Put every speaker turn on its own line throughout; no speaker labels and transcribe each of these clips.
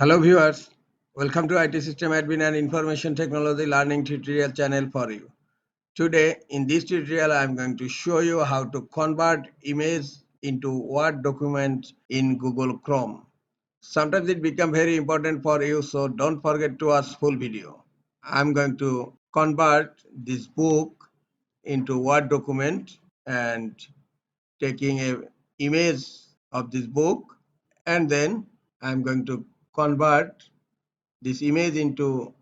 Hello viewers, welcome to IT System Admin and Information Technology Learning tutorial channel for you. Today in this tutorial I am going to show you how to convert image into Word document in Google Chrome. Sometimes it becomes very important for you, so don't forget to watch full video. I am going to convert this book into Word document and taking a image of this book, and then I am going to convert this image into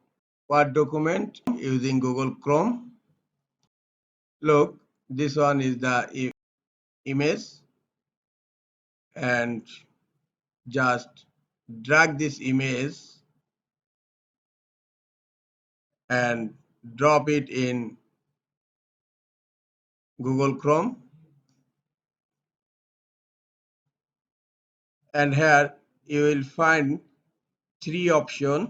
Word document using Google Chrome. Look, this one is the image, and just drag this image and drop it in Google Chrome, and here you will find three options: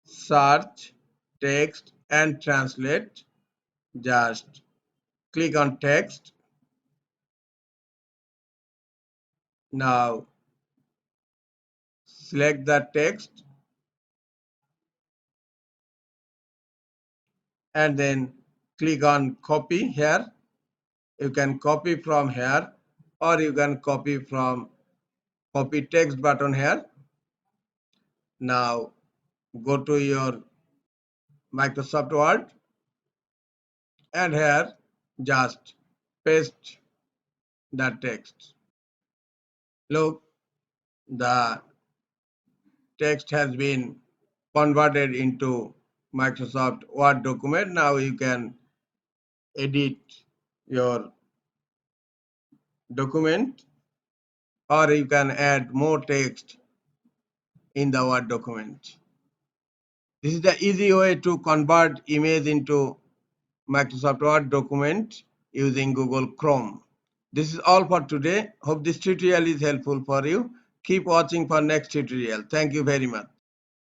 search, text and translate. Just click on text. Now select the text and then click on copy. Here you can copy from here, or you can copy from copy text button here. Now go to your Microsoft Word and here just paste the text. Look, the text has been converted into Microsoft Word document. Now you can edit your document, or you can add more text in the Word document. This is the easy way to convert image into Microsoft Word document using Google Chrome. This is all for today. Hope this tutorial is helpful for you. Keep watching for next tutorial. Thank you very much.